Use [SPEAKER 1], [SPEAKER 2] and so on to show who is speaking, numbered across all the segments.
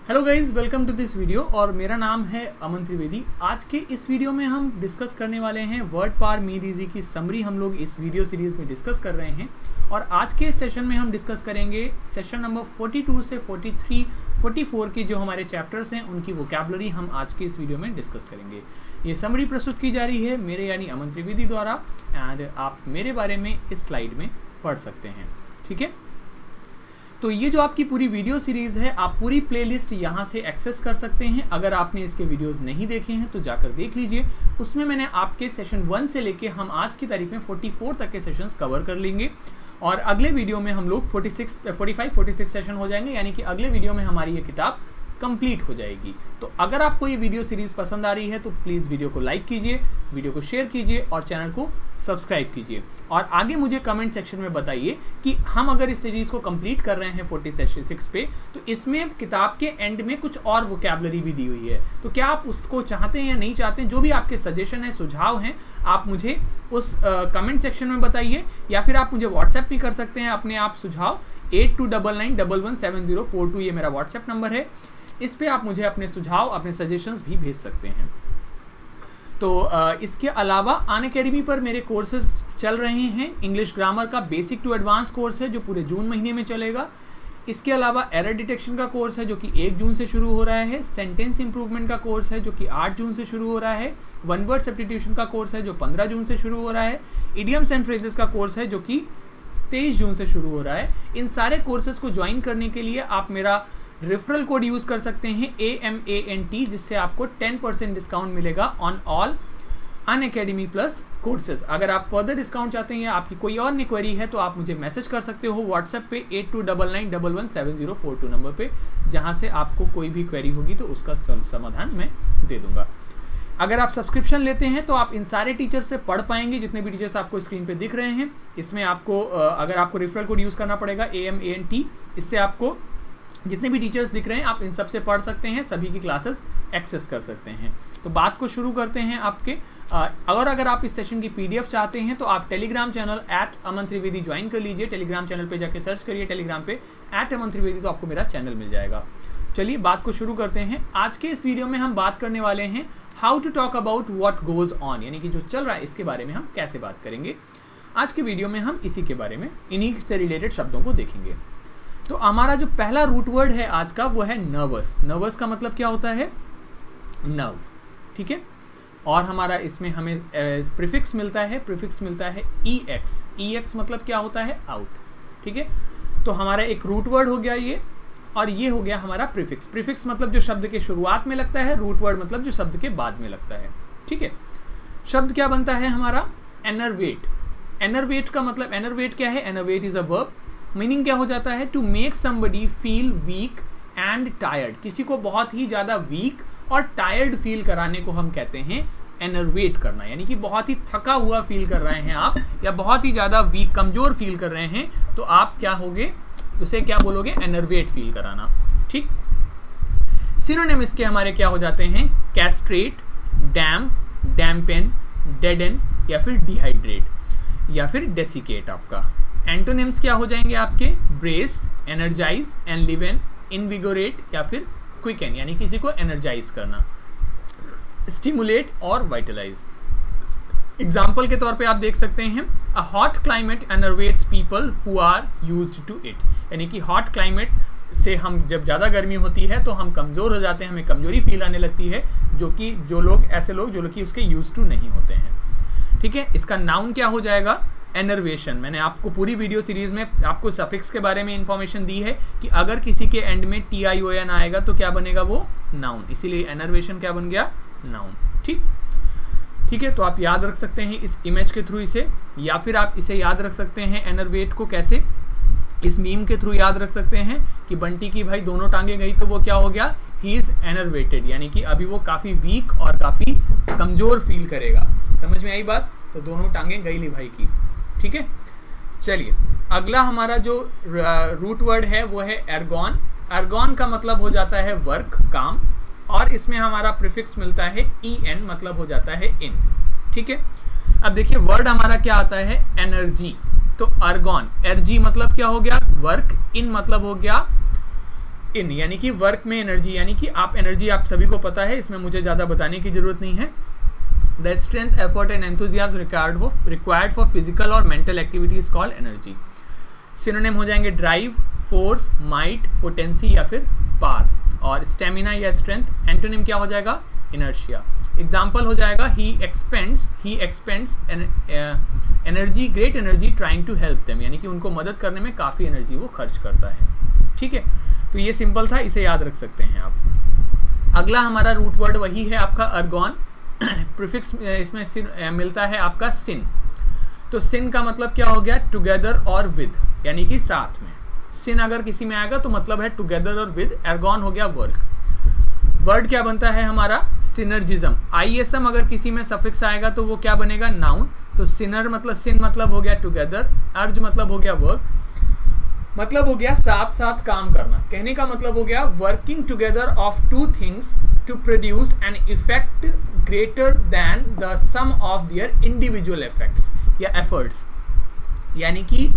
[SPEAKER 1] Hello guys, welcome to this video. और मेरा नाम है अमन त्रिवेदी। आज के इस वीडियो में हम डिस्कस करने वाले हैं वर्ड पावर मीड इजी की समरी। हम लोग इस वीडियो सीरीज़ में डिस्कस कर रहे हैं और आज के सेशन में हम डिस्कस करेंगे सेशन नंबर 42 से 43, 44 के जो हमारे चैप्टर्स हैं उनकी वोकैबुलरी हम आज के इस वीडियो में डिस्कस करेंगे। ये समरी प्रस्तुत की जा रही है मेरे यानी अमन त्रिवेदी द्वारा एंड आप मेरे बारे में इस स्लाइड में पढ़ सकते हैं। ठीक है, तो ये जो आपकी पूरी वीडियो सीरीज़ है, आप पूरी प्लेलिस्ट यहाँ से एक्सेस कर सकते हैं। अगर आपने इसके वीडियोस नहीं देखे हैं तो जाकर देख लीजिए। उसमें मैंने आपके सेशन 1 से लेके हम आज की तारीख में 44 तक के सेशंस कवर कर लेंगे और अगले वीडियो में हम लोग 45-46 सेशन हो जाएंगे, यानी कि अगले वीडियो में हमारी ये किताब कंप्लीट हो जाएगी। तो अगर आपको ये वीडियो सीरीज़ पसंद आ रही है तो प्लीज़ वीडियो को लाइक कीजिए, वीडियो को शेयर कीजिए और चैनल को सब्सक्राइब कीजिए। और आगे मुझे कमेंट सेक्शन में बताइए कि हम अगर इस सीरीज़ को कंप्लीट कर रहे हैं 46 पे, तो इसमें किताब के एंड में कुछ और वोकैबुलरी भी दी हुई है। तो क्या आप उसको चाहते हैं या नहीं चाहते हैं? जो भी आपके सजेशन है, सुझाव हैं, आप मुझे उस कमेंट सेक्शन में बताइए या फिर आप मुझे व्हाट्सएप भी कर सकते हैं अपने आप सुझाव। 8299117042 ये मेरा व्हाट्सएप नंबर है। इस पे आप मुझे अपने सुझाव, अपने सजेशंस भी भेज सकते हैं। तो इसके अलावा अनअकैडमी पर मेरे कोर्सेज चल रहे हैं। इंग्लिश ग्रामर का बेसिक टू एडवांस कोर्स है जो पूरे जून महीने में चलेगा। इसके अलावा एरर डिटेक्शन का कोर्स है जो कि 1 जून से शुरू हो रहा है। सेंटेंस इंप्रूवमेंट का कोर्स है जो कि 8 जून से शुरू हो रहा है। वन वर्ड सब्स्टिट्यूशन का कोर्स है जो 15 जून से शुरू हो रहा है। इडियम्स एंड फ्रेजेस का कोर्स है जो कि 23 जून से शुरू हो रहा है। इन सारे कोर्सेज को ज्वाइन करने के लिए आप मेरा रेफरल कोड यूज़ कर सकते हैं AMANT, जिससे आपको 10% डिस्काउंट मिलेगा on all Unacademy plus courses. अगर आप फर्दर डिस्काउंट चाहते हैं या आपकी कोई और क्वेरी है तो आप मुझे मैसेज कर सकते हो व्हाट्सएप पे 8299117042 नंबर पे, जहां से आपको कोई भी क्वेरी होगी तो उसका समाधान मैं दे दूंगा। अगर आप सब्सक्रिप्शन लेते हैं तो आप इन सारे टीचर्स से पढ़ पाएंगे, जितने भी टीचर्स आपको स्क्रीन पे दिख रहे हैं। इसमें आपको अगर आपको रेफरल कोड यूज़ करना पड़ेगा AMANT, इससे आपको जितने भी टीचर्स दिख रहे हैं आप इन सब से पढ़ सकते हैं, सभी की क्लासेस एक्सेस कर सकते हैं। तो बात को शुरू करते हैं आपके। और अगर आप इस सेशन की PDF चाहते हैं तो आप टेलीग्राम चैनल @अमन त्रिवेदी ज्वाइन कर लीजिए। टेलीग्राम चैनल पे जाके सर्च करिए टेलीग्राम पे @अमन त्रिवेदी, तो आपको मेरा चैनल मिल जाएगा। चलिए बात को शुरू करते हैं। आज के इस वीडियो में हम बात करने वाले हैं how to talk about what goes on, यानी कि जो चल रहा है इसके बारे में हम कैसे बात करेंगे। आज के वीडियो में हम इसी के बारे में, इन्हीं से रिलेटेड शब्दों को देखेंगे। तो हमारा जो पहला रूट वर्ड है आज का वो है नर्वस। नर्वस का मतलब क्या होता है? नर्व। ठीक है, और हमारा इसमें हमें प्रीफिक्स मिलता है। प्रीफिक्स मिलता है EX। EX मतलब क्या होता है? आउट। ठीक है, तो हमारा एक रूट वर्ड हो गया ये, और ये हो गया हमारा प्रीफिक्स। प्रीफिक्स मतलब जो शब्द के शुरुआत में लगता है, रूट वर्ड मतलब जो शब्द के बाद में लगता है। ठीक है, शब्द क्या बनता है हमारा? एनर्वेट। एनर्वेट का मतलब, एनर्वेट क्या है? Enervate is a verb. Meaning क्या हो जाता है? To make somebody feel weak and tired. किसी को बहुत ही ज़्यादा वीक और टायर्ड फील कराने को हम कहते हैं एनर्वेट करना, यानी कि बहुत ही थका हुआ फील कर रहे हैं आप, या बहुत ही ज़्यादा वीक, कमज़ोर फील कर रहे हैं, तो आप क्या होगे, उसे क्या बोलोगे? एनर्वेट फील कराना। ठीक, सिनोनिम इसके हमारे क्या हो जाते हैं? कैस्ट्रेट, डैम्प, डैम्पेन, डेडन या फिर डिहाइड्रेट या फिर डेसिकेट। आपका एंटोनिम्स क्या हो जाएंगे आपके? ब्रेस, एनर्जाइज, एनलिवन, इनविगोरेट या फिर क्विकन, यानी किसी को एनर्जाइज करना, स्टिमुलेट और वाइटलाइज। एग्जाम्पल के तौर पे आप देख सकते हैं, a hot climate enervates people who are used to it, यानी कि हॉट क्लाइमेट से हम जब ज़्यादा गर्मी होती है तो हम कमज़ोर हो जाते हैं, हमें कमजोरी फील आने लगती है, जो लोग ऐसे लोग जो लोग कि उसके यूज टू नहीं होते हैं। ठीक है, इसका नाउन क्या हो जाएगा? एनर्वेशन। मैंने आपको पूरी वीडियो सीरीज में आपको सफिक्स के बारे में इंफॉर्मेशन दी है कि अगर किसी के एंड में TION आएगा तो क्या बनेगा? वो नाउन। इसीलिए एनर्वेशन क्या बन गया? नाउन। ठीक है, तो आप याद रख सकते हैं इस इमेज के थ्रू इसे, या फिर आप इसे याद रख सकते हैं एनर्वेट को कैसे? इस मीम के थ्रू याद रख सकते हैं कि बंटी की भाई दोनों टांगे गई तो वो क्या हो गया? ही इज एनर्वेटेड, यानी कि अभी वो काफ़ी वीक और काफ़ी कमज़ोर फील करेगा। समझ में आई बात? तो दोनों टांगे गई ली भाई की। ठीक है, चलिए अगला हमारा जो रूट वर्ड है वो है एर्गॉन। एर्गॉन का मतलब हो जाता है वर्क, काम, और इसमें हमारा प्रीफिक्स मिलता है EN, मतलब हो जाता है इन। ठीक है, अब देखिए वर्ड हमारा क्या आता है? एनर्जी। तो अर्गॉन, एर्जी मतलब क्या हो गया? वर्क, इन मतलब हो गया इन, यानी कि वर्क में एनर्जी, यानी कि आप एनर्जी आप सभी को पता है, इसमें मुझे ज़्यादा बताने की जरूरत नहीं है। The strength, effort and enthusiasm required for physical और mental activity is called energy. Synonym हो जाएंगे ड्राइव, फोर्स, माइट, पोटेंसी या फिर पावर। और स्टेमिना या स्ट्रेंथ, एंटोनिम क्या हो जाएगा? इनर्शिया। एग्जाम्पल हो जाएगा he expends energy, great energy trying to help them, यानी कि उनको मदद करने में काफ़ी एनर्जी वो खर्च करता है। ठीक है, तो ये सिंपल था, इसे याद रख सकते हैं आप। अगला हमारा रूट वर्ड वही है आपका अर्गॉन। प्रीफिक्स इसमें मिलता है आपका सिन। तो सिन का मतलब क्या हो गया? टुगेदर और विद, यानी कि साथ में। सिन अगर किसी में आएगा तो मतलब है टुगेदर और विद। अर्गॉन हो गया वर्क। वर्ड क्या बनता है हमारा? सिनर्जिज्म। आईएसएम अगर किसी में सफिक्स आएगा तो वो क्या बनेगा? नाउन। तो सिनर मतलब, सिन मतलब हो गया टुगेदर, अर्ज मतलब हो गया वर्क, मतलब हो गया साथ साथ काम करना। कहने का मतलब हो गया working together of two things to produce an effect greater than the sum of their individual effects या एफर्ट्स। यानी कि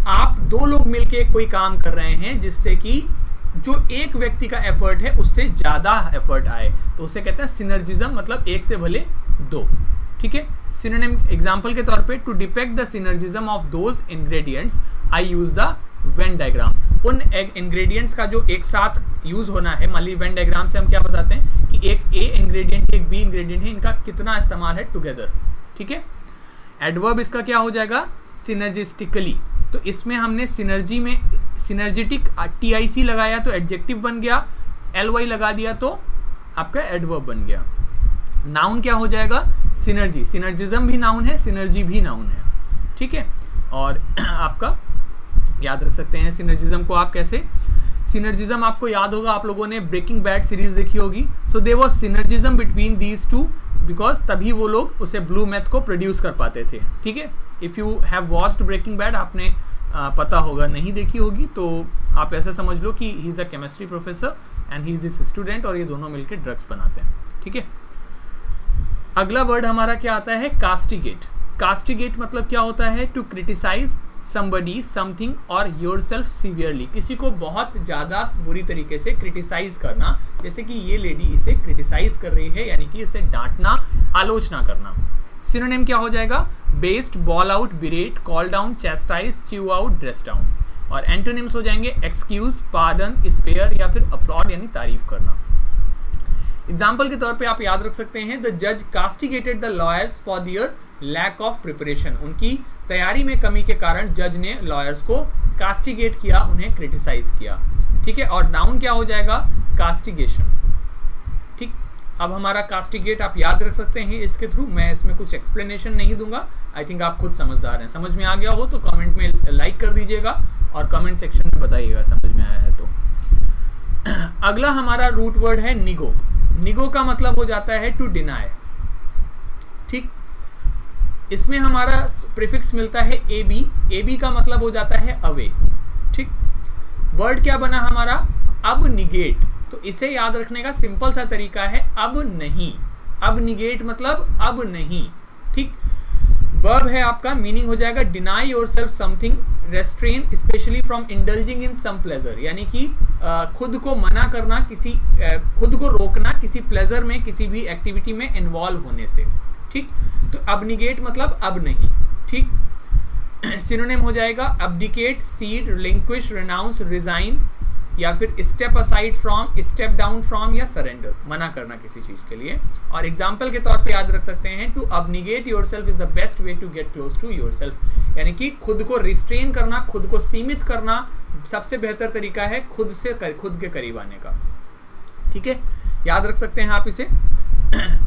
[SPEAKER 1] आप दो लोग मिलके कोई काम कर रहे हैं जिससे कि जो एक व्यक्ति का एफर्ट है उससे ज्यादा एफर्ट आए, तो उसे कहते हैं सिनर्जिज्म, मतलब एक से भले दो। ठीक है, सिनोनिम एग्जांपल के तौर पे, to depict the synergism of those ingredients I use the Venn diagram. उन इंग्रेडिएंट्स का जो एक साथ यूज होना है, मान ली वेन डायग्राम से हम क्या बताते हैं कि एक ए इंग्रेडिएंट एक बी इंग्रेडिएंट है, इनका कितना इस्तेमाल है? टुगेदर। ठीक है, एडवर्ब इसका क्या हो जाएगा? सिनर्जिस्टिकली। तो इसमें हमने सिनर्जी में सिनर्जिटिक टीआईसी लगाया तो एडजेक्टिव बन गया, एलवाई लगा दिया तो आपका एडवर्ब बन गया। नाउन क्या हो जाएगा? सिनर्जी। सिनर्जिज्म भी नाउन है, सिनर्जी भी नाउन है। ठीक है, और आपका याद रख सकते हैं सिनर्जिज्म को आप कैसे। सिनर्जिज्म आपको याद होगा, आप लोगों ने ब्रेकिंग बैड सीरीज देखी होगी। So there was synergism between these two, because तभी वो लोग उसे ब्लू मैथ को प्रोड्यूस कर पाते थे। ठीक है, if you have watched Breaking Bad, आपने पता होगा, नहीं देखी होगी तो आप ऐसा समझ लो कि he is a chemistry professor and he is his student, और ये दोनों मिलकर ड्रग्स बनाते हैं। ठीक है, अगला वर्ड हमारा क्या आता है? कास्टिगेट। कास्टिगेट मतलब क्या होता है? टू क्रिटिसाइज somebody, something और yourself severely, किसी को बहुत ज़्यादा बुरी तरीके से क्रिटिसाइज करना, जैसे कि ये लेडी इसे क्रिटिसाइज कर रही है, यानी कि इसे डांटना, आलोचना करना। सिनोनिम क्या हो जाएगा? Baste, bawl out, berate, call down, chastise, chew out, dress down. और एंटोनिम्स हो जाएंगे एक्सक्यूज, पार्डन, स्पेयर या फिर अपलॉड यानी तारीफ करना। एग्जाम्पल के तौर पे आप याद रख सकते हैं, द जज castigated the lawyers for their lack of preparation. उनकी तैयारी में कमी के कारण जज ने लॉयर्स को कास्टिगेट किया, उन्हें क्रिटिसाइज किया। ठीक है, और नाउन क्या हो जाएगा? कास्टिगेशन। ठीक, अब हमारा कास्टिगेट आप याद रख सकते हैं इसके थ्रू। मैं इसमें कुछ एक्सप्लेनेशन नहीं दूंगा, आई थिंक आप खुद समझदार हैं। समझ में आ गया हो तो कमेंट में लाइक कर दीजिएगा और कमेंट सेक्शन में बताइएगा समझ में आया है तो। अगला हमारा रूट वर्ड है निगो। निगो का मतलब हो जाता है टू डिनाई। ठीक, इसमें हमारा प्रीफिक्स मिलता है एबी। एबी का मतलब हो जाता है अवे। ठीक, वर्ड क्या बना हमारा? अब निगेट। तो इसे याद रखने का सिंपल सा तरीका है अब नहीं। अब निगेट मतलब अब नहीं। ठीक, वर्ब है आपका, मीनिंग हो जाएगा deny yourself something, restrain especially from indulging in some pleasure, यानी कि खुद को मना करना, किसी खुद को रोकना किसी प्लेजर में, किसी भी एक्टिविटी में इन्वॉल्व होने से। ठीक, तो अबनिगेट मतलब अब नहीं। ठीक, सिनोनिम हो जाएगा अब्डिकेट, सीड, रिलिंक्विश, रिनाउंस, रिजाइन या फिर step aside from, step down from या सरेंडर, मना करना किसी चीज के लिए। और एग्जाम्पल के तौर पे याद रख सकते हैं, to abnegate yourself is the best way to get close to yourself, यानी कि खुद को रिस्ट्रेन करना, खुद को सीमित करना सबसे बेहतर तरीका है खुद के करीब आने का। ठीक है, याद रख सकते हैं आप इसे।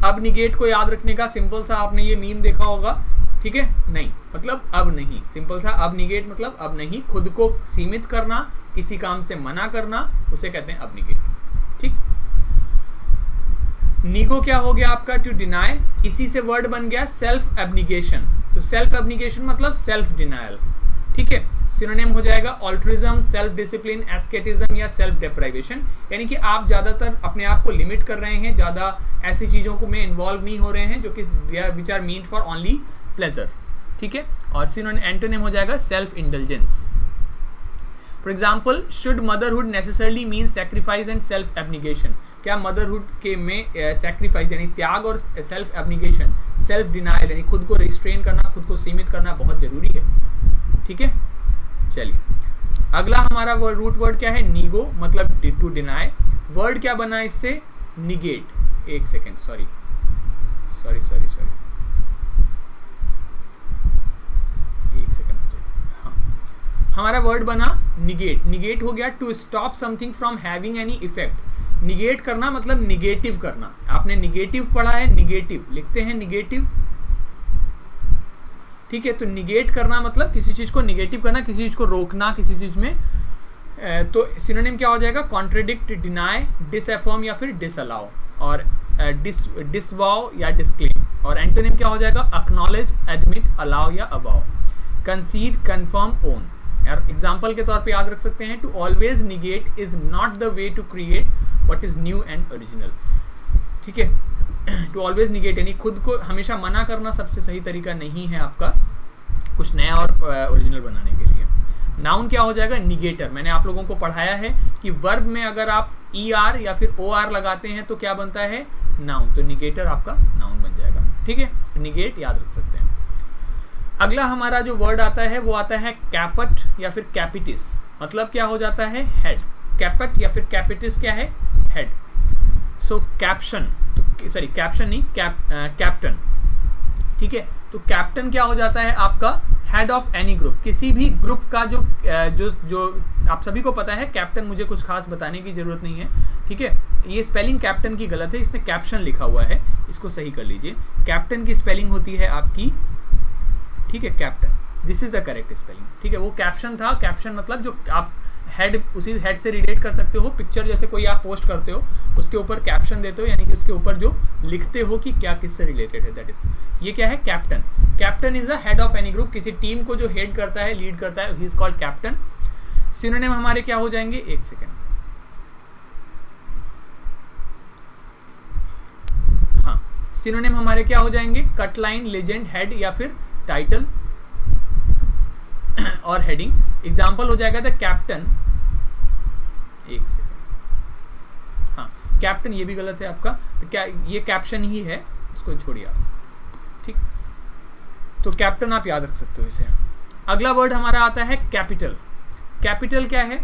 [SPEAKER 1] अब निगेट को याद रखने का सिंपल सा, आपने ये मीम देखा होगा। ठीक है, नहीं मतलब अब नहीं, सिंपल सा अब निगेट मतलब अब नहीं, खुद को सीमित करना, किसी काम से मना करना, उसे कहते हैं अब निगेट। ठीक, निगो क्या हो गया आपका? To deny. इसी से वर्ड बन गया सेल्फ एब्निगेशन। तो सेल्फ एब्निगेशन मतलब सेल्फ डिनायल। ठीक है, सिनोनिम हो जाएगा ऑल्ट्रिज्म, सेल्फ डिसिप्लिन, एस्केटिज्म या सेल्फ डेप्राइवेशन, यानी कि आप ज्यादातर अपने आप को लिमिट कर रहे हैं, ज्यादा ऐसी चीजों को में इन्वॉल्व नहीं हो रहे हैं जो कि which are mean for only pleasure. ठीक है, और सिनोनिम एंटोनिम हो जाएगा self indulgence. For example, should motherhood necessarily mean sacrifice and self abnegation? क्या मदरहुड के में सेक्रीफाइस यानी त्याग और सेल्फ एब्निगेशन, सेल्फ डिनायल यानी खुद को रिस्ट्रेन करना, खुद को सीमित करना बहुत जरूरी है? ठीक है, चलिए अगला हमारा रूट वर्ड क्या है? नीगो, मतलब टू डिनाई। वर्ड क्या बना इससे? निगेट। एक सेकेंड, सॉरी, एक सेकेंड, हाँ, हमारा वर्ड बना निगेट। निगेट हो गया to stop something from having any effect. Negate करना मतलब निगेटिव करना। आपने निगेटिव पढ़ा है, निगेटिव लिखते हैं, निगेटिव, ठीक है। तो निगेट करना मतलब किसी चीज को निगेटिव करना, किसी चीज को रोकना, किसी चीज में। तो सिनोनिम क्या हो जाएगा? कॉन्ट्रडिक्ट, डिनाई, डिसअफर्म या फिर डिसअलाउ, और डिसवाउ या डिस्क्लेम। और एंटोनिम क्या हो जाएगा? एक्नॉलेज, एडमिट, अलाउ या अबाउ, कंसीड, कंफर्म, ओन। यार एग्जाम्पल के तौर पे याद रख सकते हैं, to always negate is not the way to create what is new and original. ठीक है, टू ऑलवेज निगेट यानी खुद को हमेशा मना करना सबसे सही तरीका नहीं है आपका कुछ नया और ओरिजिनल बनाने के लिए। नाउन क्या हो जाएगा? निगेटर। मैंने आप लोगों को पढ़ाया है कि वर्ब में अगर आप ER या फिर OR लगाते हैं तो क्या बनता है? नाउन। तो निगेटर आपका नाउन बन जाएगा। ठीक है, निगेट याद रख सकते हैं। अगला हमारा जो वर्ड आता है वो आता है कैपट या फिर कैपिटिस। मतलब क्या हो जाता है? हेड। कैपट या फिर कैपिटिस क्या है? हेड। सो कैप्शन, तो सॉरी कैप्शन नहीं, कैप्टन। ठीक है, तो कैप्टन क्या हो जाता है आपका? Head of any group. किसी भी ग्रुप का जो आप सभी को पता है, कैप्टन मुझे कुछ खास बताने की जरूरत नहीं है। ठीक है, ये स्पेलिंग कैप्टन की गलत है, इसमें कैप्शन लिखा हुआ है, इसको सही कर लीजिए। कैप्टन की स्पेलिंग होती है आपकी, ठीक है, captain, this is the correct spelling. ठीक है, वो कैप्शन था। कैप्शन मतलब जो आप हेड, उसी हेड से रिलेट कर सकते हो। पिक्चर जैसे कोई आप पोस्ट करते हो, उसके ऊपर कैप्शन देते हो, यानी कि उसके ऊपर जो लिखते हो कि क्या किससे रिलेटेड है, दैट इज, ये क्या है? Captain. Captain is the head of any group. किसी टीम को जो हेड करता है, लीड करता है, he is called captain. Synonym हमारे क्या हो जाएंगे? एक सेकेंड, हाँ, सिनोनिम हमारे क्या हो जाएंगे? कटलाइन, लेजेंड, हेड या फिर टाइटल और हेडिंग। एग्जाम्पल हो जाएगा द कैप्टन, एक सेकेंड, हाँ, कैप्टन ये भी गलत है आपका, तो क्या ये कैप्शन ही है, इसको छोड़िए आप। ठीक, तो कैप्टन आप याद रख सकते हो इसे। अगला वर्ड हमारा आता है कैपिटल। कैपिटल क्या है?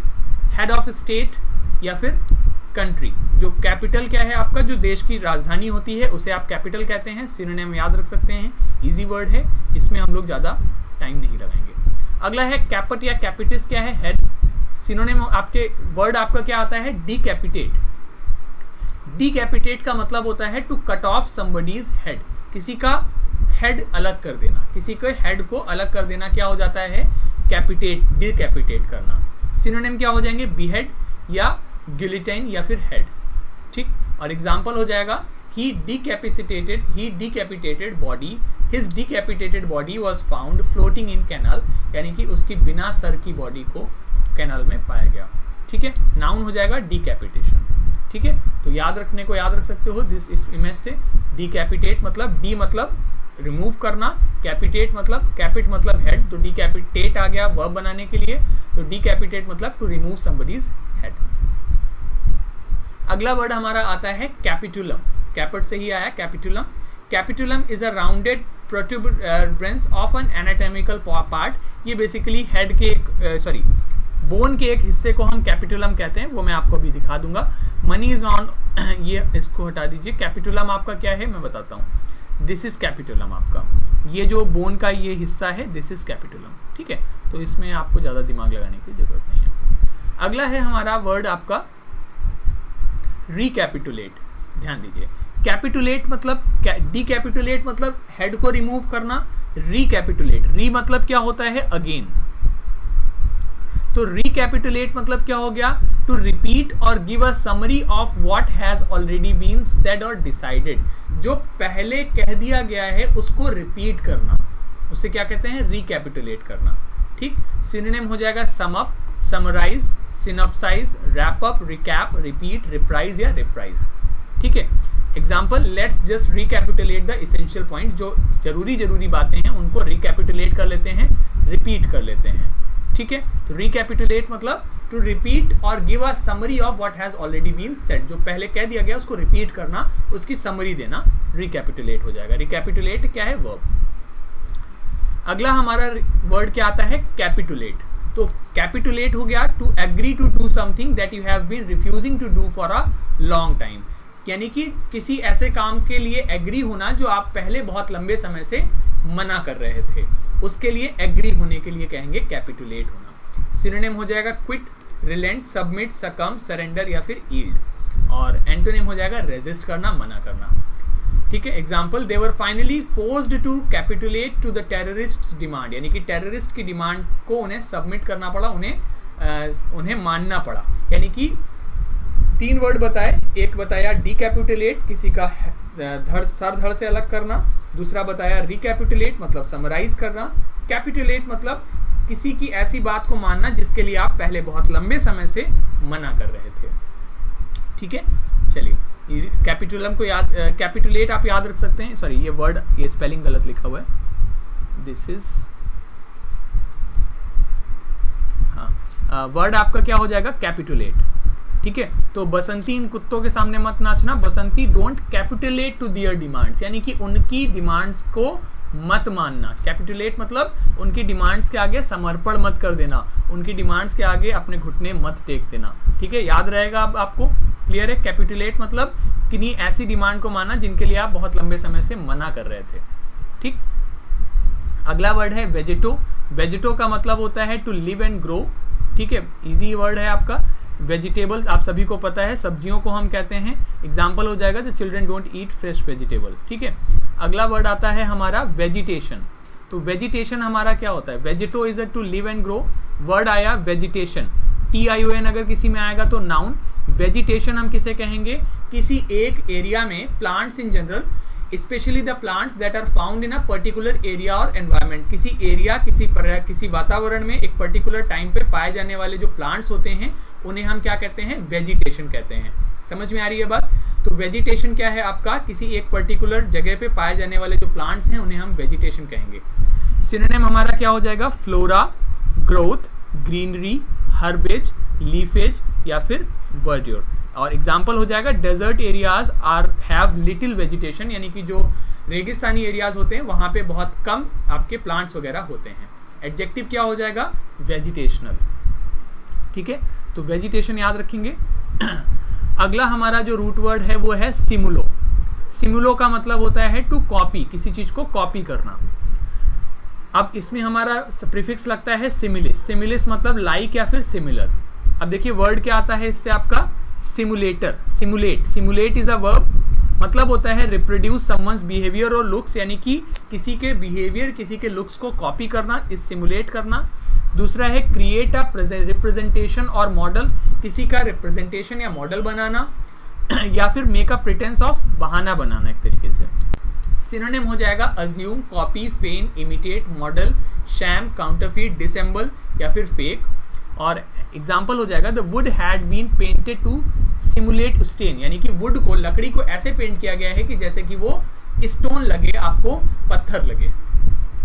[SPEAKER 1] हेड ऑफ स्टेट या फिर कंट्री। जो कैपिटल क्या है आपका? जो देश की राजधानी होती है उसे आप कैपिटल कहते हैं। सिनोनिम याद रख सकते हैं, इजी वर्ड है, इसमें हम लोग ज़्यादा टाइम नहीं लगाएंगे। अगला है कैपट या कैपिटिस क्या है? हेड। सिनोनिम आपके वर्ड आपका क्या आता है? डिकैपिटेट। डिकैपिटेट का मतलब होता है to cut off somebody's head. किसी का हेड अलग कर देना, किसी के हेड को अलग कर देना क्या हो जाता है? कैपिटेट, डिकैपिटेट करना। सिनोनिम क्या हो जाएंगे? बीहेड या गिलिटाइन या फिर हेड। ठीक, और एग्जाम्पल हो जाएगा he decapitated body, his decapitated body was found floating in canal, यानी कि उसकी बिना सर की बॉडी को कैनाल में पाया गया। ठीक है, नाउन हो जाएगा डिकैपिटेशन। ठीक है, तो याद रखने को याद रख सकते हो दिस इस इमेज से। डिकैपिटेट मतलब डी मतलब रिमूव करना, कैपिटेट मतलब कैपिट मतलब हेड, तो डिकैपिटेट आ गया वर्ब बनाने के लिए। तो डिकैपिटेट मतलब टू रिमूव समबडीज हेड। अगला वर्ड हमारा आता है कैपिटुलम। कैपिट से ही आया capitulum. Capitulum is a rounded protuberance of an anatomical part. ये बेसिकली हेड के बोन के एक हिस्से को हम कैपिटुलम कहते हैं, वो मैं आपको अभी दिखा दूंगा। मनी इज ऑन, ये इसको हटा दीजिए। कैपिटुलम आपका क्या है मैं बताता हूँ। दिस इज कैपिटुलम आपका, ये जो बोन का ये हिस्सा है, दिस इज कैपिटुलम। ठीक है, तो इसमें आपको ज़्यादा दिमाग लगाने की जरूरत नहीं है। अगला है हमारा वर्ड आपका रिकैपिटुलेट। ध्यान दीजिए, कैपिटुलेट मतलब डिकैपिटुलेट मतलब हेड को रिमूव करना। रिकैपिटुलेट, री मतलब क्या होता है? अगेन। तो रिकैपिटुलेट मतलब क्या हो गया? टू रिपीट और give a summary of what has already been said और डिसाइडेड। जो पहले कह दिया गया है उसको रिपीट करना, उसे क्या कहते हैं? रिकैपिटुलेट करना। ठीक, सिनोनिम हो जाएगा sum up, summarize, synopsize, wrap up, recap, repeat, reprise या रिप्राइज। ठीक है, example, let's just recapitulate the essential point. जो जरूरी बातें हैं उनको रिकैपिटुलेट कर लेते हैं, रिपीट कर लेते हैं। ठीक है, तो रिकैपिटुलेट मतलब टू रिपीट और give a summary of what has already been said, जो पहले कह दिया गया उसको रिपीट करना, उसकी समरी देना, रिकैपिटुलेट हो जाएगा। रिकैपिटुलेट क्या है, वर्ब। अगला हमारा वर्ड क्या आता है, कैपिटुलेट। तो कैपिटुलेट हो गया to agree to do something that you have been refusing to do for a long time, यानी कि किसी ऐसे काम के लिए एग्री होना जो आप पहले बहुत लंबे समय से मना कर रहे थे, उसके लिए एग्री होने के लिए कहेंगे कैपिटुलेट होना। सिनोनिम हो जाएगा क्विट, रिलेंट, सबमिट, सकम, सरेंडर या फिर यील्ड। और एंटोनिम हो जाएगा रेजिस्ट करना, मना करना। ठीक है, example, they were finally forced to capitulate to the terrorist demand, यानी कि टेररिस्ट की डिमांड को उन्हें सबमिट करना पड़ा, उन्हें मानना पड़ा। यानी कि 3 वर्ड बताए, एक बताया डिकैपिटुलेट, किसी का सर धड़ से अलग करना, दूसरा बताया रिकैपिटुलेट मतलब समराइज करना, कैपिटुलेट मतलब किसी की ऐसी बात को मानना जिसके लिए आप पहले बहुत लंबे समय से मना कर रहे थे। ठीक है, चलिए कैपिटुलम को याद, कैपिटुलेट आप याद रख सकते हैं। सॉरी, ये वर्ड, ये स्पेलिंग गलत लिखा हुआ है, दिस इज, हाँ, वर्ड आपका क्या हो जाएगा, कैपिटुलेट। ठीक है, तो बसंती इन कुत्तों के सामने मत नाचना, Basanti don't capitulate to their demands, यानी कि उनकी डिमांड्स को मत मानना। कैपिटुलेट मतलब उनकी डिमांड्स के आगे समर्पण मत कर देना, उनकी डिमांड्स के आगे अपने घुटने मत टेक देना। ठीक है, याद रहेगा अब आपको, क्लियर है। कैपिटुलेट मतलब किन्हीं ऐसी डिमांड को मानना जिनके लिए आप बहुत लंबे समय से मना कर रहे थे। ठीक, अगला वर्ड है वेजिटो। वेजिटो का मतलब होता है टू लिव एंड ग्रो। ठीक है, इजी वर्ड है आपका। वेजिटेबल्स आप सभी को पता है, सब्जियों को हम कहते हैं। एग्जाम्पल हो जाएगा the children don't eat fresh vegetable. ठीक है, अगला वर्ड आता है हमारा वेजिटेशन। तो वेजिटेशन हमारा क्या होता है, वेजिटो is a to live and grow, word आया वेजिटेशन, TION अगर किसी में आएगा तो नाउन। वेजिटेशन हम किसे कहेंगे, किसी एक एरिया में plants in general, specially the plants that are found in a particular area और एनवायरनमेंट, किसी एरिया, किसी वातावरण में एक पर्टिकुलर टाइम पे पाए जाने वाले जो प्लांट्स होते हैं उन्हें हम क्या कहते हैं, वेजिटेशन कहते हैं। समझ में आ रही है बात। तो वेजिटेशन क्या है आपका, किसी एक पर्टिकुलर जगह पे पाए जाने वाले जो प्लांट्स हैं उन्हें हम वेजिटेशन कहेंगे। सिनोनिम हमारा क्या हो जाएगा, flora, growth, greenery, herbage, leafage या फिर वर्ड्योर। और एग्जाम्पल हो जाएगा desert areas are have little vegetation, यानी कि जो रेगिस्तानी एरियाज होते हैं वहाँ पे बहुत कम आपके प्लांट्स वगैरह होते हैं। एडजेक्टिव क्या हो जाएगा, वेजिटेशनल। ठीक है, तो वेजिटेशन याद रखेंगे। अगला हमारा जो रूट वर्ड है वो है सिमुलो। सिमुलो का मतलब होता है टू कॉपी, किसी चीज को कॉपी करना। अब इसमें हमारा प्रीफिक्स लगता है सिमिलिस। सिमिलिस मतलब लाइक या फिर सिमिलर। अब देखिए वर्ड क्या आता है इससे आपका, simulator, simulate. Simulate is a verb, मतलब होता है रिप्रोड्यूस समवन्स बिहेवियर और लुक्स, यानी कि किसी के बिहेवियर, किसी के लुक्स को कॉपी करना, इस सिमुलेट करना। दूसरा है क्रिएट अ रिप्रेजेंटेशन और मॉडल, किसी का रिप्रेजेंटेशन या मॉडल बनाना, या फिर मेक अ प्रिटेंस ऑफ, बहाना बनाना एक तरीके से। सिनोनिम हो जाएगा assume, copy, feign, imitate, model, sham, counterfeit, dissemble या फिर फेक। और एग्जाम्पल हो जाएगा the wood had been painted to simulate stain, यानी कि वुड को, लकड़ी को ऐसे पेंट किया गया है कि जैसे कि वो स्टोन लगे, आपको पत्थर लगे।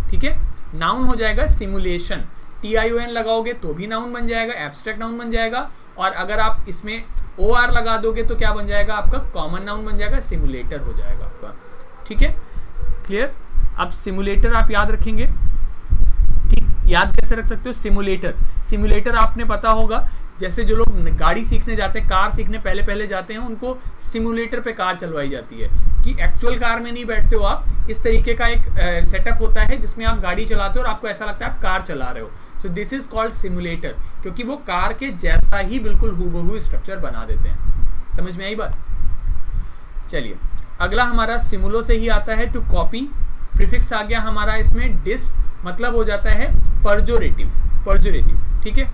[SPEAKER 1] ठीक है, नाउन हो जाएगा सिमुलेशन, TION लगाओगे तो भी नाउन बन जाएगा, एब्स्ट्रैक्ट नाउन बन जाएगा। और अगर आप इसमें OR लगा दोगे तो क्या बन जाएगा आपका, कॉमन नाउन बन जाएगा, सिमुलेटर हो जाएगा आपका। ठीक है, क्लियर। अब सिमुलेटर आप याद रखेंगे। ठीक, याद कैसे रख सकते हो, सिमुलेटर। सिमुलेटर आपने पता होगा, जैसे जो लोग गाड़ी सीखने जाते हैं, कार सीखने पहले जाते हैं, उनको सिमुलेटर पे कार चलवाई जाती है, कि एक्चुअल कार में नहीं बैठते हो आप, इस तरीके का एक सेटअप होता है जिसमें आप गाड़ी चलाते हो और आपको ऐसा लगता है आप कार चला रहे हो। सो दिस इज कॉल्ड सिमुलेटर, क्योंकि वो कार के जैसा ही बिल्कुल हूबहू स्ट्रक्चर बना देते हैं। समझ में आई बात। चलिए, अगला हमारा सिमुलो से ही आता है, टू कॉपी। प्रीफिक्स आ गया हमारा इसमें डिस, मतलब हो जाता है परजोरेटिव, परजोरेटिव। ठीक है,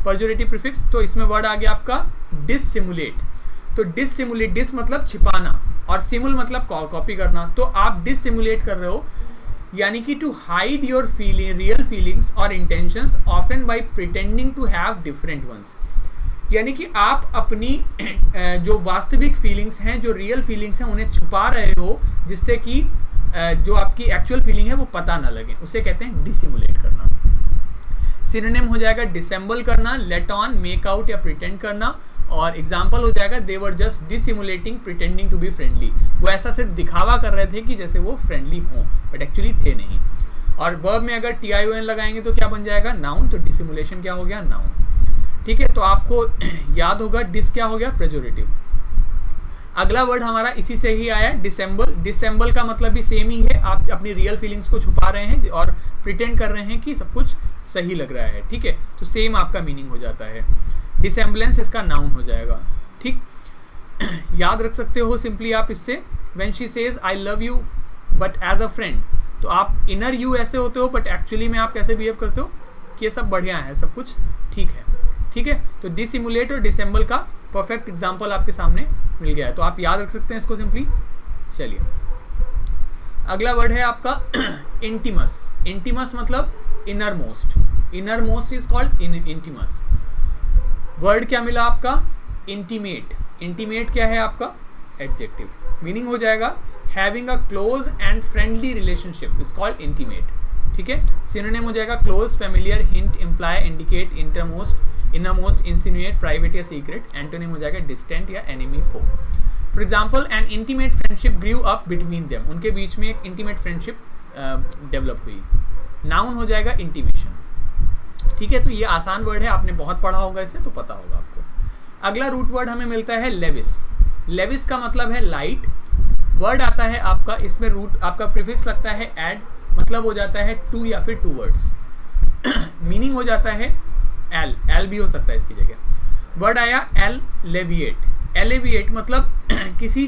[SPEAKER 1] परजोरेटिव प्रीफिक्स, तो इसमें वर्ड आ गया आपका डिससिमुलेट। तो डिससिमुलेट, डिस मतलब छिपाना और सिमुल मतलब कॉपी करना। तो आप डिससिमुलेट कर रहे हो, यानी कि to hide your real feelings और intentions often by pretending to have different ones, यानी कि आप अपनी जो वास्तविक फीलिंग्स हैं, जो रियल फीलिंग्स हैं, उन्हें छुपा रहे हो, जिससे कि जो आपकी एक्चुअल फीलिंग है वो पता ना लगे, उसे कहते हैं डिसिमुलेट करना। सिनोनिम हो जाएगा डिसेंबल करना, लेट ऑन, मेक आउट या प्रिटेंड करना। और एग्जाम्पल हो जाएगा they were just dissimulating pretending to be friendly, वो ऐसा सिर्फ दिखावा कर रहे थे कि जैसे वो फ्रेंडली हों बट एक्चुअली थे नहीं। और वर्ब में अगर TION लगाएंगे तो क्या बन जाएगा, नाउन। तो डिसिमुलेशन क्या हो गया, नाउन। ठीक है, तो आपको याद होगा डिस क्या हो गया, प्रेजोरेटिव। अगला वर्ड हमारा इसी से ही आया, डिसेंबल। डिसेंबल का मतलब भी सेम ही है, आप अपनी रियल फीलिंग्स को छुपा रहे हैं और प्रिटेंड कर रहे हैं कि सब कुछ सही लग रहा है। ठीक है, तो सेम आपका मीनिंग हो जाता है। डिसेंबलेंस इसका नाउन हो जाएगा। ठीक, याद रख सकते हो सिंपली आप इससे, when she says I love you but as a friend, तो आप इनर यू ऐसे होते हो बट एक्चुअली में आप कैसे बिहेव करते हो कि ये सब बढ़िया है, सब कुछ ठीक है। ठीक है, तो डिसिमुलेट और डिसेंबल का परफेक्ट एग्जाम्पल आपके सामने मिल गया है, तो आप याद रख सकते हैं इसको सिंपली। चलिए अगला वर्ड है आपका इंटीमस। इंटीमस मतलब innermost. Innermost is called intimus. Word क्या मिला आपका, इंटीमेट। इंटीमेट क्या है आपका, एडजेक्टिव। मीनिंग हो जाएगा having a close and friendly relationship is called intimate. ठीक है, सिनोनिम हो जाएगा close, familiar, hint, imply, indicate, intermost, innermost, insinuate, private या सीक्रेट। एंटोनिम हो जाएगा डिस्टेंट या enemy, foe. For example an intimate friendship grew up between them, उनके बीच में एक इंटीमेट फ्रेंडशिप डेवलप हुई। नाउन हो जाएगा इंटीमेशन। ठीक है, तो ये आसान वर्ड है, आपने बहुत पढ़ा होगा इसे तो पता होगा आपको। अगला रूट वर्ड हमें मिलता है लेविस। लेविस का मतलब है लाइट। वर्ड आता है आपका, इसमें रूट आपका प्रीफिक्स लगता है एड, मतलब हो जाता है टू या फिर टू वर्ड्स। मीनिंग हो जाता है एल, एल भी हो सकता है इसकी जगह। वर्ड आया एल लेविएट। एलेविएट मतलब किसी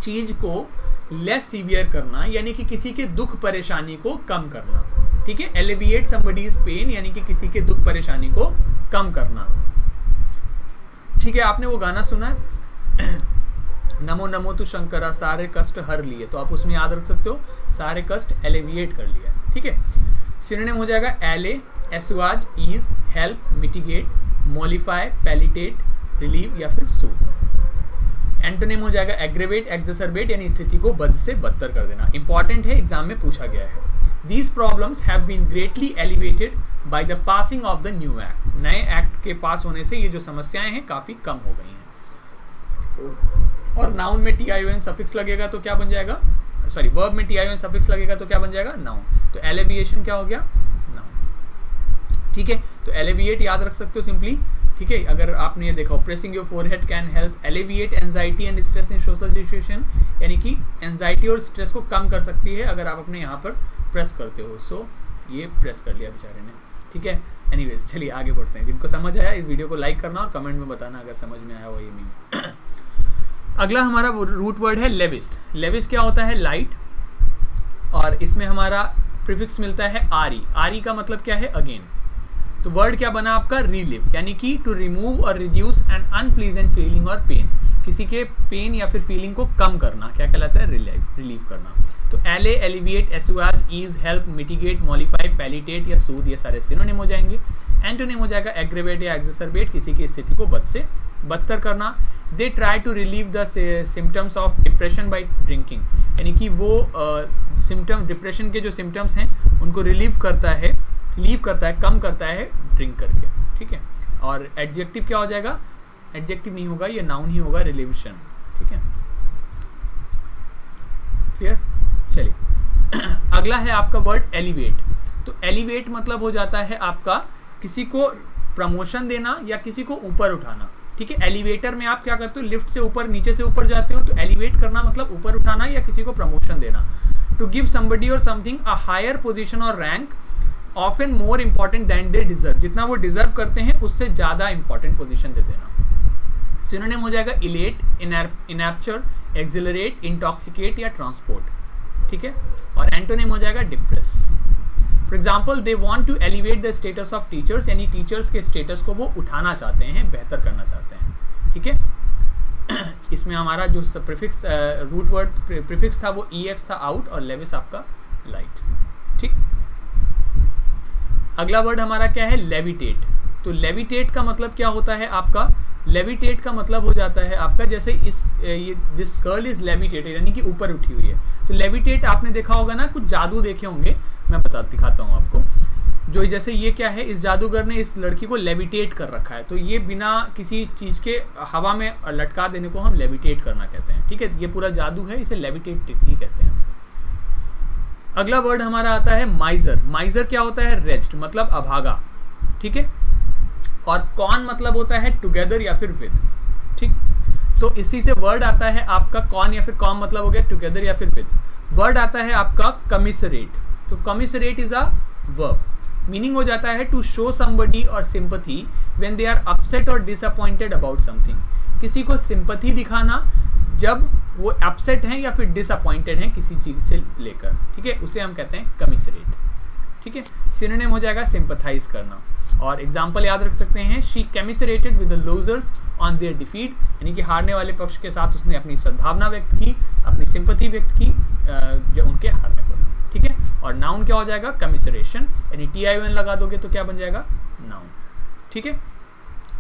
[SPEAKER 1] चीज को लेस सीवियर करना, यानी कि किसी के दुख परेशानी को कम करना। ठीक है, एलिविएट समबडीज पेन, यानी कि किसी के दुख परेशानी को कम करना। ठीक है, आपने वो गाना सुना है नमो नमो तु शंकरा सारे कष्ट हर लिए, तो आप उसमें याद रख सकते हो सारे कष्ट एलिविएट कर लिया। ठीक है, सिनोनिम हो जाएगा एले, एसुआज, ईज, हेल्प, मिटिगेट, मॉलिफाई, पैलिटेट, रिलीव या फिर सूथ। एंटोनिम हो जाएगा एग्रेवेट, एक्सरबेट, यानी स्थिति को बद से बदतर कर देना। इंपॉर्टेंट है, एग्जाम में पूछा गया है। These problems have been greatly elevated by the passing of the new act. नए एक्ट के पास होने से ये जो समस्याएं हैं काफी कम हो गई हैं। और नाउन में TION सफिक्स लगेगा तो क्या बन जाएगा, सॉरी वर्ब में TION सफिक्स लगेगा तो क्या बन जाएगा, नाउन। तो एलिविएशन क्या हो गया, नाउन। ठीक है, तो एलिविएट याद रख सकते हो सिंपली। ठीक है, अगर आपने ये देखा pressing your forehead can help alleviate anxiety and stress in social situation, यानी कि एंजाइटी और स्ट्रेस को कम कर सकती है अगर आप अपने यहाँ पर प्रेस करते हो। सो ये प्रेस कर लिया बेचारे ने। ठीक है, एनीवेज चलिए आगे बढ़ते हैं। जिनको समझ आया इस वीडियो को लाइक करना और कमेंट में बताना अगर समझ में आया हो ये मीनिंग। अगला हमारा रूट वर्ड है लेविस। लेविस क्या होता है, लाइट, और इसमें हमारा प्रीफिक्स मिलता है आरी। आरी का मतलब क्या है, अगेन। तो वर्ड क्या बना आपका, रिलीव, यानी कि टू रिमूव और रिड्यूस एन अनप्लीजेंट फीलिंग और पेन, किसी के पेन या फिर फीलिंग को कम करना क्या कहलाता है, रिलीव करना। तो एले, एलिविएट, एसुआज, ईज, हेल्प, मिटिगेट, मॉलिफाई, पैलिटेट या सूद, ये सारे सिनोनिम हो जाएंगे। एंटोनिम हो जाएगा एग्रेवेट या एक्सरबेट, किसी की स्थिति को बद से बदतर करना। They try to relieve the symptoms of depression by drinking, यानी कि वो सिम्टम, डिप्रेशन के जो सिम्टम्स हैं उनको रिलीव करता है, कम करता है ड्रिंक करके। ठीक है, और एडजेक्टिव क्या हो जाएगा, एडजेक्टिव नहीं होगा, ये नाउन ही होगा, रिलीवेशन। ठीक है, क्लियर। चलिए अगला है आपका वर्ड एलिवेट। तो एलिवेट मतलब हो जाता है आपका किसी को प्रमोशन देना या किसी को ऊपर उठाना। ठीक है, एलिवेटर में आप क्या करते हो, लिफ्ट से ऊपर, नीचे से ऊपर जाते हो, तो एलिवेट करना मतलब ऊपर उठाना या किसी को प्रमोशन देना। टू गिव समबडी और समथिंग अ हायर पोजीशन और rank, often more important than they deserve, जितना वो डिजर्व करते हैं उससे ज्यादा इंपॉर्टेंट पोजीशन दे देना। सिनोनिम हो जाएगा इलेट, इनैप्चर, एक्सिलरेट, इंटॉक्सिकेट या ट्रांसपोर्ट। ठीक है, और एंटोनिम हो जाएगा depress. For example they want to elevate the status of teachers, यानी टीचर्स के स्टेटस को वो उठाना चाहते हैं, बेहतर करना चाहते हैं। ठीक है, इसमें हमारा जो प्रीफिक्स रूट वर्ड प्रीफिक्स था वो EX था, आउट, और लेविस आपका लाइट। ठीक, अगला वर्ड हमारा क्या है, लेविटेट। तो लेविटेट का मतलब क्या होता है आपका, लेविटेट का मतलब हो जाता है आपका जैसे दिस गर्ल इज लेविटेटेड, यानी कि ऊपर उठी हुई है। तो लेविटेट आपने देखा होगा ना, कुछ जादू देखे होंगे, मैं दिखाता हूँ आपको। जो जैसे ये क्या है, इस जादूगर ने इस लड़की को लेविटेट कर रखा है, तो ये बिना किसी चीज़ के हवा में लटका देने को हम लेविटेट करना कहते हैं। ठीक है, ये पूरा जादू है, इसे लेविटेट टेक्निक कहते हैं। अगला वर्ड हमारा आता है माइजर। माइजर क्या होता है, रेस्ट मतलब अभागा। ठीक है, और कॉन मतलब होता है टुगेदर या फिर विद। ठीक, तो इसी से वर्ड आता है आपका कॉन या फिर कॉम मतलब हो गया टुगेदर या फिर विद। वर्ड आता है आपका कमिसरेट। तो commiserate is a verb, meaning हो जाता है टू शो समबडी और sympathy when they are upset और डिसअपॉइंटेड अबाउट समथिंग। किसी को सिंपथी दिखाना जब वो अपसेट हैं या फिर डिसअपॉइंटेड हैं किसी चीज से लेकर। ठीक है, उसे हम कहते हैं कमिसरेट। ठीक है, सिनोनिम हो जाएगा सिंपथाइज करना। और एग्जाम्पल याद रख सकते हैं, she commiserated with the losers on their defeat, यानी कि हारने वाले पक्ष के साथ उसने अपनी सद्भावना व्यक्त की, अपनी सिंपथी व्यक्त की जो उनके हारने पर। ठीक है, और नाउन क्या हो जाएगा, कमिसरेशन, यानी TION लगा दोगे तो क्या बन जाएगा, नाउन। ठीक है,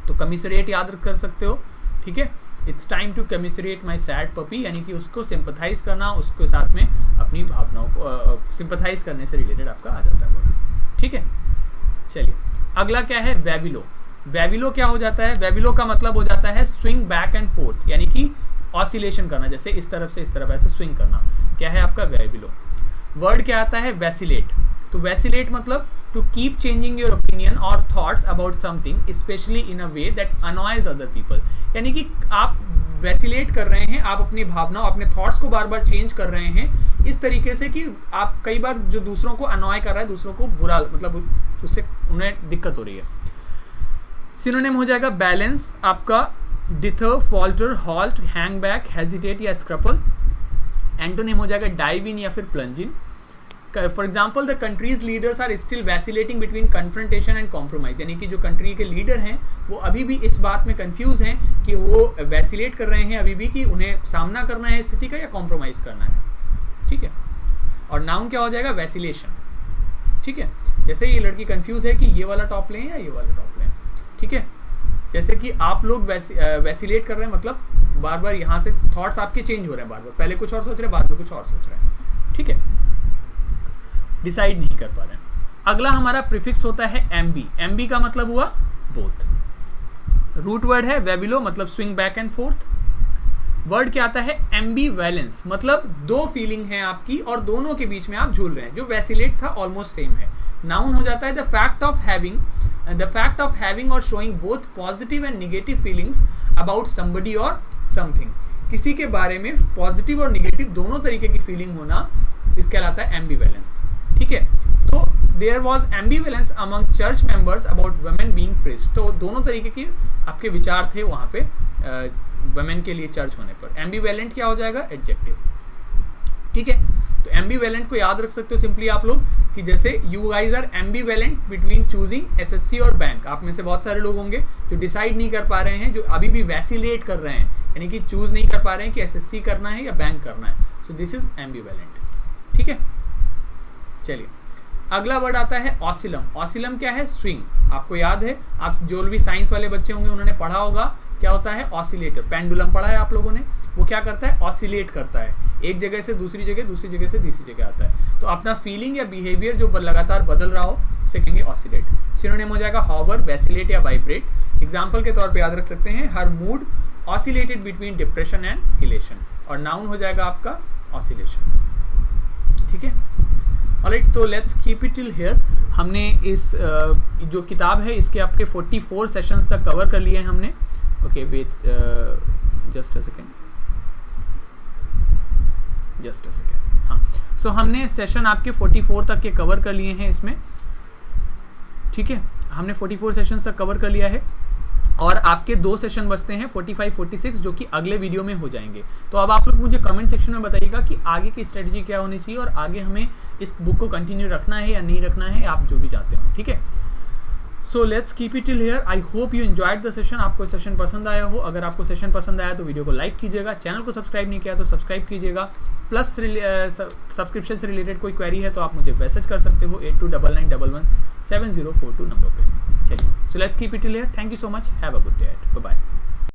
[SPEAKER 1] तो कमिसरेट याद कर सकते हो। ठीक है, it's time to commiserate my sad puppy, यानी कि उसको सिंपथाइज करना, उसके साथ में अपनी भावनाओं को सिंपथाइज करने से रिलेटेड आपका आ जाता है। ठीक है, चलिए अगला क्या है, वेविलो। वेविलो क्या हो जाता है, वेविलो का मतलब हो जाता है स्विंग बैक एंड फोर्थ, यानी कि ऑसिलेशन करना, जैसे इस तरफ से इस तरफ ऐसे स्विंग करना, क्या है आपका वेविलो। वर्ड क्या आता है, वैसिलेट। तो वैसिलेट मतलब to keep changing your opinion और thoughts about something especially in a way that annoys other people, यानी कि आप वैसिलेट कर रहे हैं, आप अपनी भावनाओं अपने थॉट्स को बार बार चेंज कर रहे हैं इस तरीके से कि आप कई बार जो दूसरों को अनॉय कर रहा है, दूसरों को बुरा मतलब उससे उन्हें दिक्कत हो रही है। सिनोनिम हो जाएगा बैलेंस आपका dither, falter, halt, hang back, hesitate या स्क्रपल। एंटोनिम हो जाएगा डाइव इन या फिर plunge in. For example, the country's leaders are still vacillating between confrontation and compromise, यानी कि जो कंट्री के लीडर हैं वो अभी भी इस बात में कंफ्यूज हैं कि वो वैसिलेट कर रहे हैं अभी भी कि उन्हें सामना करना है स्थिति का या कॉम्प्रोमाइज करना है। ठीक है, और नाउन क्या हो जाएगा, वैसिलेशन। ठीक है, जैसे ये लड़की कंफ्यूज है कि ये वाला टॉप लें या ये वाला टॉप लें। ठीक है, जैसे कि आप लोग वैसिलेट कर रहे हैं, मतलब बार बार यहाँ से थॉट्स आपके चेंज हो रहे हैं, बार बार पहले कुछ और सोच रहे हैं, बाद में कुछ और सोच रहे हैं। ठीक है, डिसाइड नहीं कर पा रहे हैं। अगला हमारा प्रीफिक्स होता है एमबी। एमबी का मतलब हुआ बोथ। रूट वर्ड है वेविलो, मतलब swing back and fourth. Word क्या आता है, एम्बीवैलेंस, मतलब दो फीलिंग है आपकी और दोनों के बीच में आप झूल रहे हैं। जो वैसिलेट था ऑलमोस्ट सेम है। नाउन हो जाता है द फैक्ट ऑफ हैविंग और showing both positive and negative feelings about somebody और समथिंग। किसी के बारे में पॉजिटिव और निगेटिव दोनों तरीके की फीलिंग होना, इसके कहलाता है एम्बीवैलेंस। ठीक है, तो there was ambivalence among church members about women being priest. तो दोनों तरीके के आपके विचार थे वहाँ पे वुमेन के लिए चर्च होने पर। एम्बीवैलेंट क्या हो जाएगा, एडजेक्टिव। ठीक है, तो एम्बीवैलेंट को याद रख सकते हो सिंपली आप लोग कि जैसे you guys are ambivalent between choosing SSC और बैंक। आप में से बहुत सारे लोग होंगे जो डिसाइड नहीं कर पा रहे हैं, जो अभी भी वैसिलेट कर रहे हैं, यानी कि चूज नहीं कर पा रहे हैं कि SSC करना है या बैंक करना है। So this is ambivalent. ठीक है, चलिए अगला वर्ड आता है ऑसिलम। ऑसिलम क्या है, स्विंग। आपको याद है, आप जो भी साइंस वाले बच्चे होंगे उन्होंने पढ़ा होगा क्या होता है, ऑसिलेटर। पेंडुलम पढ़ा है आप लोगों ने, वो क्या करता है, ऑसिलेट करता है, एक जगह से दूसरी जगह, दूसरी जगह से तीसरी जगह आता है। तो अपना फीलिंग या बिहेवियर जो लगातार बदल रहा हो उसे कहेंगे ऑसिलेट। सिनोनिम हो जाएगा हॉवर, वैसिलेट या वाइब्रेट। एग्जाम्पल के तौर पे याद रख सकते हैं, her mood oscillated between depression and elation. और नाउन हो जाएगा आपका ऑसिलेशन। ठीक है, ऑलराइट, तो let's keep it till here. हमने इस जो किताब है इसके आपके 44 सेशंस तक कवर कर लिए हैं हमने। Okay wait just a second, हाँ। सो हमने सेशन आपके 44 तक के कवर कर लिए हैं इसमें। ठीक है, हमने 44 सेशंस तक कवर कर लिया है और आपके 2 सेशन बचते हैं 45, 46 जो कि अगले वीडियो में हो जाएंगे। तो अब आप लोग मुझे कमेंट सेक्शन में बताइएगा कि आगे की स्ट्रेटजी क्या होनी चाहिए और आगे हमें इस बुक को कंटिन्यू रखना है या नहीं रखना है, आप जो भी चाहते हो। ठीक है, सो let's keep it till here. I hope you enjoyed the session. आपको सेशन पसंद आया हो। अगर आपको सेशन पसंद आया तो वीडियो को लाइक कीजिएगा, चैनल को सब्सक्राइब नहीं किया तो सब्सक्राइब कीजिएगा। प्लस सब्सक्रिप्शन से रिलेटेड कोई क्वेरी है तो आप मुझे मैसेज कर सकते हो 8299117042 नंबर पे। चलिए, so let's keep it till here. Thank you so much, have a good day, bye bye.